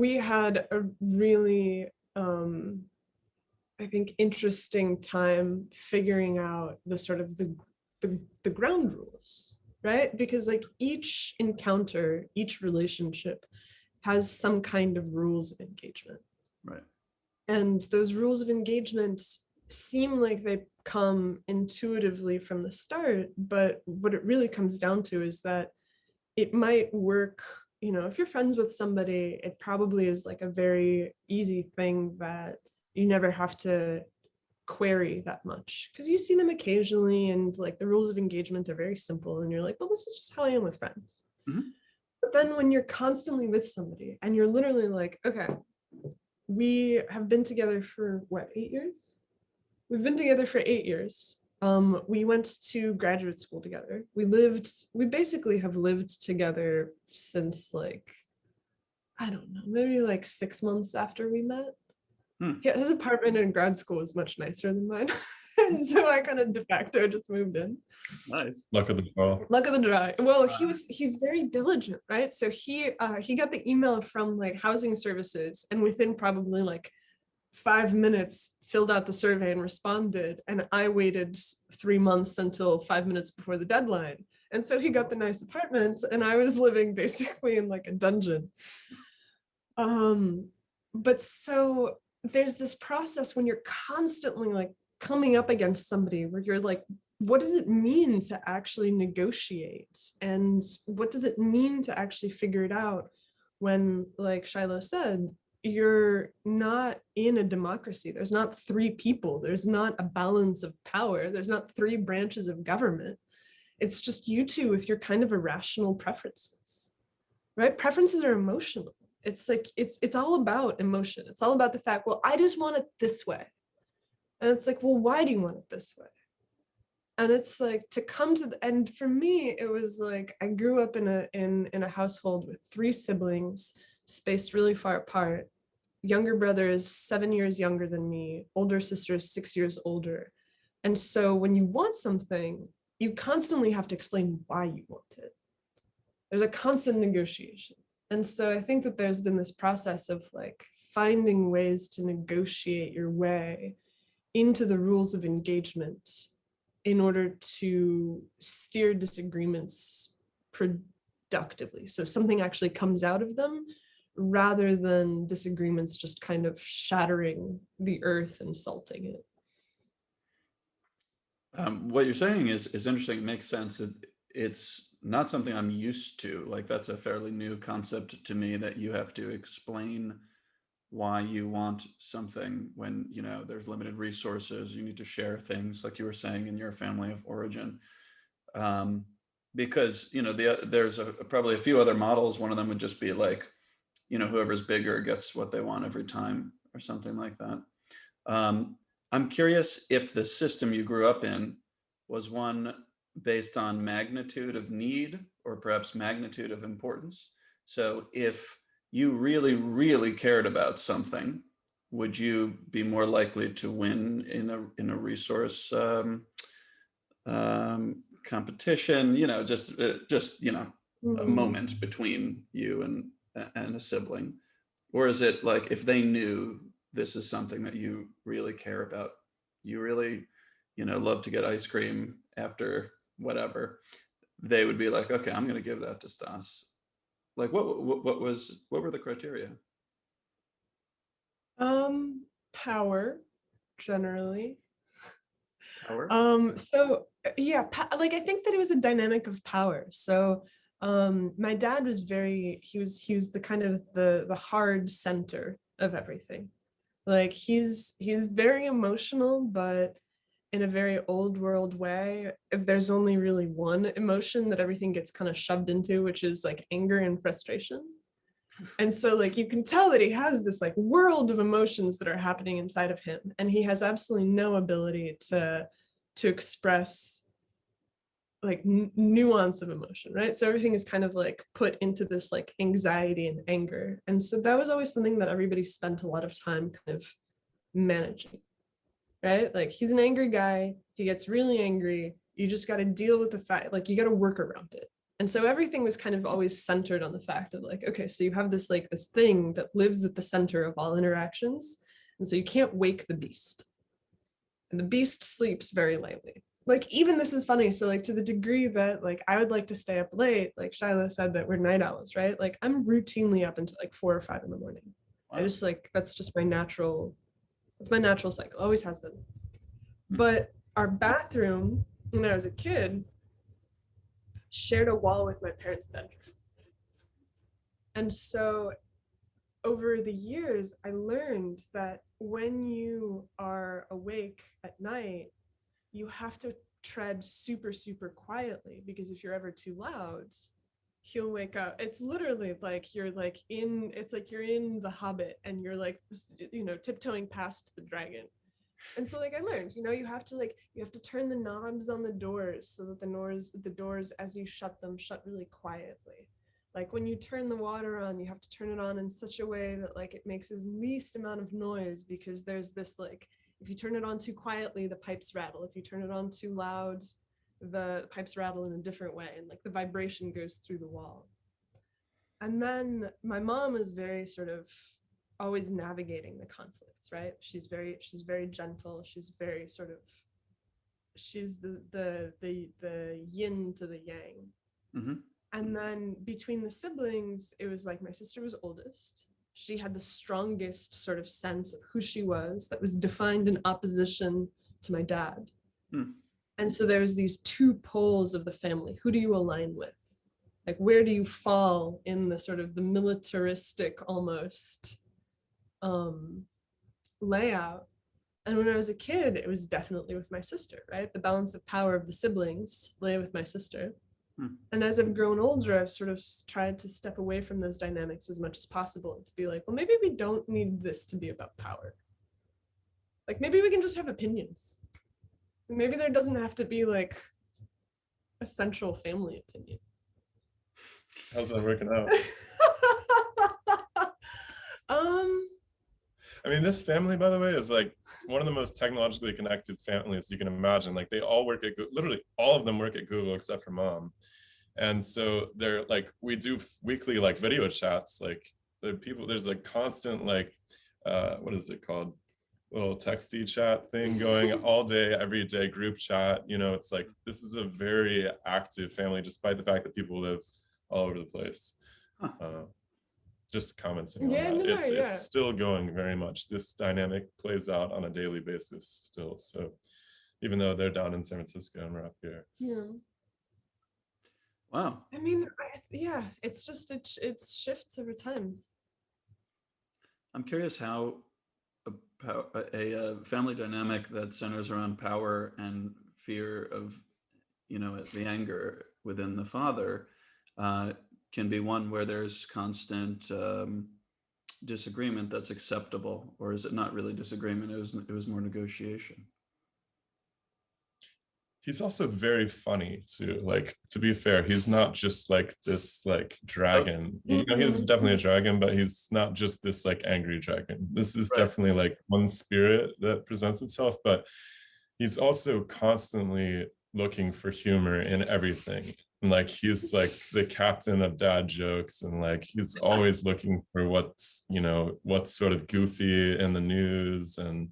we had a really, I think, interesting time figuring out the sort of the ground rules, right? Because like each encounter, each relationship has some kind of rules of engagement. Right. And those rules of engagement seem like they come intuitively from the start, but what it really comes down to is that it might work, you know, if you're friends with somebody, it probably is like a very easy thing that you never have to query that much because you see them occasionally and like the rules of engagement are very simple and you're like, well, this is just how I am with friends. Mm-hmm. But then when you're constantly with somebody and you're literally like, okay, we have been together for what, 8 years? We've been together for 8 years. We went to graduate school together. We basically have lived together since like, I don't know, maybe like 6 months after we met. Yeah, his apartment in grad school is much nicer than mine. And so I kind of de facto just moved in. Nice. Luck of the draw. Luck of the draw. Well, he's very diligent, right? So he got the email from like housing services and within probably like 5 minutes filled out the survey and responded. And I waited 3 months until 5 minutes before the deadline. And so he got the nice apartment and I was living basically in like a dungeon. But so there's this process when you're constantly like coming up against somebody where you're like, what does it mean to actually negotiate? And what does it mean to actually figure it out when, like Shilo said, you're not in a democracy. There's not 3 people. There's not a balance of power. There's not 3 branches of government. It's just you two with your kind of irrational preferences, right? Preferences are emotional. It's like, it's all about emotion. It's all about the fact, well, I just want it this way. And it's like, well, why do you want it this way? And it's like to come to the end. For me, it was like I grew up in a household with 3 siblings, spaced really far apart. Younger brother is 7 years younger than me. Older sister is 6 years older. And so when you want something, you constantly have to explain why you want it. There's a constant negotiation. And so I think that there's been this process of like finding ways to negotiate your way into the rules of engagement in order to steer disagreements productively. So something actually comes out of them rather than disagreements just kind of shattering the earth and salting it. What you're saying is interesting. It makes sense. It's not something I'm used to. Like that's a fairly new concept to me, that you have to explain why you want something when, you know, there's limited resources. You need to share things, like you were saying, in your family of origin. Because, you know, there's probably a few other models. One of them would just be like, you know, whoever's bigger gets what they want every time, or something like that. I'm curious if the system you grew up in was one based on magnitude of need, or perhaps magnitude of importance. So if you really, really cared about something, would you be more likely to win in a resource competition? You know, just you know, a moment between you and a sibling, or is it like if they knew this is something that you really care about, you really, you know, love to get ice cream after whatever, they would be like, okay, I'm going to give that to Stas. Like what were the criteria? Power, generally. Power? So yeah, like I think that it was a dynamic of power. So my dad was he was the kind of the hard center of everything. Like he's very emotional, but in a very old world way. If there's only really one emotion that everything gets kind of shoved into, which is like anger and frustration. And so like you can tell that he has this like world of emotions that are happening inside of him, and he has absolutely no ability to express like nuance of emotion, right? So everything is kind of like put into this like anxiety and anger. And so that was always something that everybody spent a lot of time kind of managing, right? Like he's an angry guy, he gets really angry, you just got to deal with the fact, like you got to work around it. And so everything was kind of always centered on the fact of like, okay, so you have this like this thing that lives at the center of all interactions. And so you can't wake the beast. And the beast sleeps very lightly. Like even this is funny. So like to the degree that like I would like to stay up late, like Shilo said that we're night owls, right? Like I'm routinely up until like 4 or 5 in the morning. I Wow. just like that's just my natural, it's my natural cycle, always has been. But our bathroom when I was a kid shared a wall with my parents' bedroom. And so over the years, I learned that when you are awake at night, you have to tread super, super quietly because if you're ever too loud, he'll wake up. It's literally like you're like in, it's like you're in The Hobbit and you're like, you know, tiptoeing past the dragon. And so like I learned, you know, you have to turn the knobs on the doors so that the doors as you shut them shut really quietly. Like when you turn the water on, you have to turn it on in such a way that like it makes as least amount of noise because there's this like if you turn it on too quietly, the pipes rattle. If you turn it on too loud, the pipes rattle in a different way and like the vibration goes through the wall. And then my mom is very sort of always navigating the conflicts, right? She's very gentle. She's very sort of she's the yin to the yang. Mm-hmm. And then between the siblings, it was like my sister was oldest. She had the strongest sort of sense of who she was that was defined in opposition to my dad. Hmm. And so there was these two poles of the family. Who do you align with? Like where do you fall in the sort of the militaristic almost layout? And when I was a kid, it was definitely with my sister, right? The balance of power of the siblings lay with my sister. And as I've grown older, I've sort of tried to step away from those dynamics as much as possible and to be like, well, maybe we don't need this to be about power. Like maybe we can just have opinions. Maybe there doesn't have to be like a central family opinion. How's that working out? I mean, this family, by the way, is like one of the most technologically connected families you can imagine. Like they all work at literally all of them work at Google except for mom. And so they're like, we do weekly like video chats. Like the people, there's a constant like, what is it called? Little texty chat thing going all day, every day, group chat. You know, it's like this is a very active family, despite the fact that people live all over the place. Huh. Just commenting on Yeah, that. no, yeah. It's still going very much. This dynamic plays out on a daily basis still. So even though they're down in San Francisco and we're up here. Yeah. Wow. I mean, yeah, it's just it shifts over time. I'm curious how a family dynamic that centers around power and fear of, you know, the anger within the father can be one where there's constant disagreement that's acceptable, or is it not really disagreement? It was more negotiation. He's also very funny too. Like, to be fair, he's not just like this like dragon. You know, he's definitely a dragon, but he's not just this like angry dragon. This is definitely like one spirit that presents itself, but he's also constantly looking for humor in everything. And like he's like the captain of dad jokes, and like he's always looking for what's, you know, what's sort of goofy in the news. And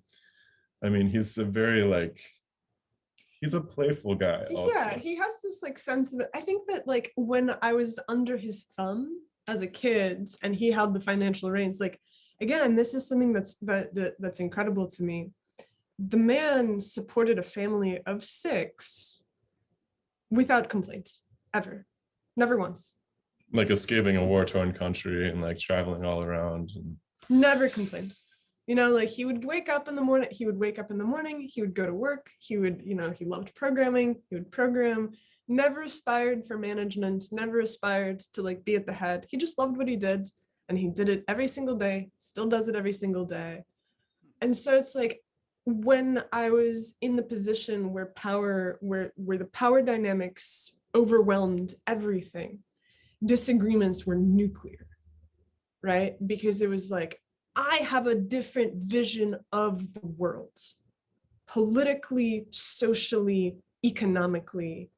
I mean, he's a very like, he's a playful guy also. Yeah, he has this like sense of it. I think that like when I was under his thumb as a kid and he held the financial reins, like again, this is something that's incredible to me. The man supported a family of 6 without complaint, ever, never once. Like escaping a war-torn country and like traveling all around and never complained. You know, like he would wake up in the morning, he would go to work, he would, you know, he loved programming, he would program, never aspired for management, never aspired to like be at the head. He just loved what he did and he did it every single day, still does it every single day. And so it's like when I was in the position where the power dynamics overwhelmed everything, disagreements were nuclear, right? Because it was like, I have a different vision of the world, politically, socially, economically,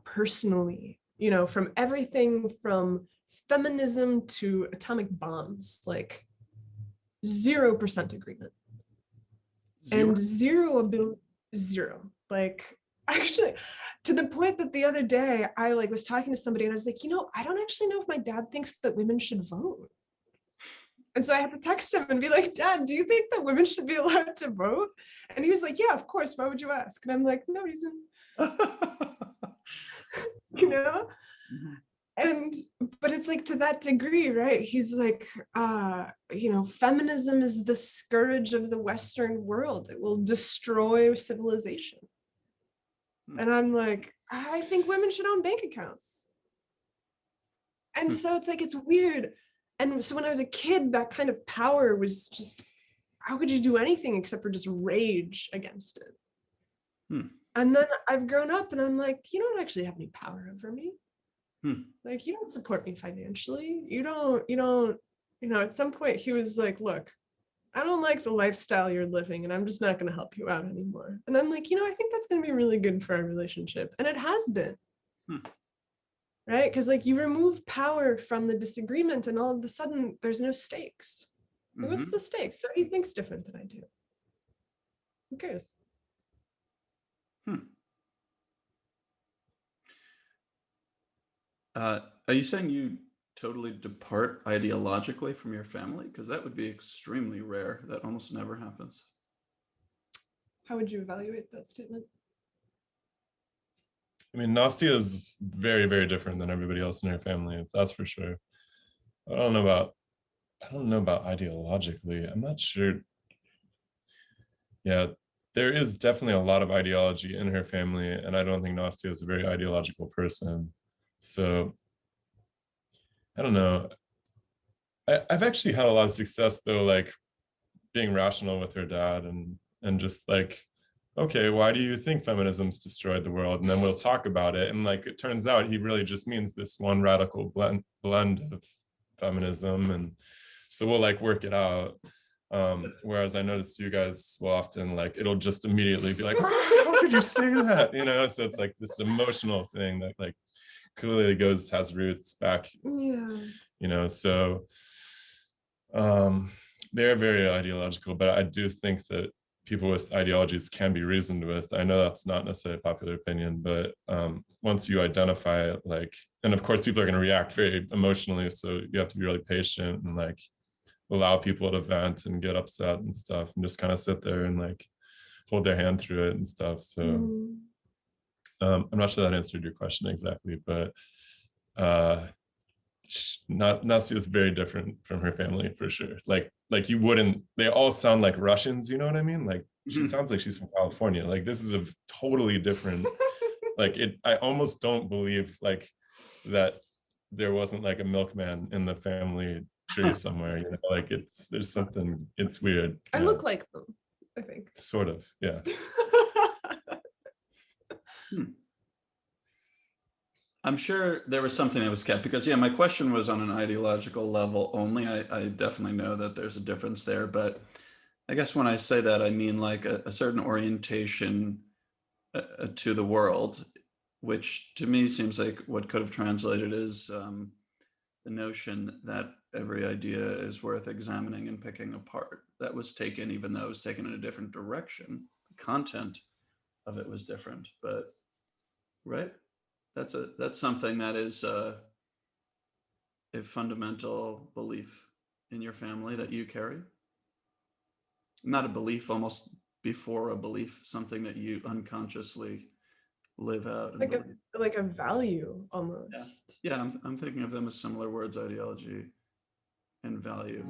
personally. you know, from everything from feminism to atomic bombs, like 0% agreement. Zero. And zero ability, zero. Like, actually, to the point that the other day I like was talking to somebody and I was like, you know, I don't actually know if my dad thinks that women should vote. And so I had to text him and be like, Dad, do you think that women should be allowed to vote? And he was like, yeah, of course. Why would you ask? And I'm like, no reason. You know? Mhm. And but it's like to that degree, right? He's like, you know, feminism is the scourge of the Western world. It will destroy civilization. And I'm like, I think women should own bank accounts. And so it's like, it's weird. And so when I was a kid, that kind of power was just, how could you do anything except for just rage against it? Hmm. And then I've grown up and I'm like, you don't actually have any power over me. Hmm. Like, you don't support me financially. You don't, you know, at some point he was like, look, I don't like the lifestyle you're living and I'm just not going to help you out anymore. And I'm like, you know, I think that's going to be really good for our relationship. And it has been. Hmm. Right? Because like you remove power from the disagreement and all of a sudden there's no stakes. Mm-hmm. What's the stakes? So he thinks different than I do. Who cares? Are you saying you totally depart ideologically from your family? Because that would be extremely rare. That almost never happens. How would you evaluate that statement? I mean, Nastia is very, very different than everybody else in her family. That's for sure. I don't know about ideologically. I'm not sure. Yeah, there is definitely a lot of ideology in her family, and I don't think Nastia is a very ideological person. So I don't know. I've actually had a lot of success though, like being rational with her dad and just like, okay, why do you think feminism's destroyed the world? And then we'll talk about it. And like it turns out he really just means this one radical blend of feminism. And so we'll like work it out. Whereas I notice you guys will often like it'll just immediately be like, how could you say that? You know, so it's like this emotional thing that like clearly has roots back, Yeah. you know, so they're very ideological, but I do think that people with ideologies can be reasoned with. I know that's not necessarily a popular opinion, but once you identify it, like, and of course people are going to react very emotionally, so you have to be really patient and like allow people to vent and get upset and stuff and just kind of sit there and like hold their hand through it and stuff. So I'm not sure that answered your question exactly, but Nastia is very different from her family for sure. Like you wouldn't. They all sound like Russians. You know what I mean? Like she sounds like she's from California. Like this is a totally different. Like it. I almost don't believe like that there wasn't like a milkman in the family tree somewhere. You know, like there's something. It's weird. I Yeah. look like them, I think. Sort of. Yeah. I'm sure there was something that was kept because, yeah, my question was on an ideological level only. I definitely know that there's a difference there, but I guess when I say that, I mean like a certain orientation to the world, which to me seems like what could have translated is the notion that every idea is worth examining and picking apart. That was taken, even though it was taken in a different direction. The content of it was different, but right? That's something that is a fundamental belief in your family that you carry. Not a belief, almost before a belief, something that you unconsciously live out and believe. Like a value almost. Yeah, I'm thinking of them as similar words, ideology and value.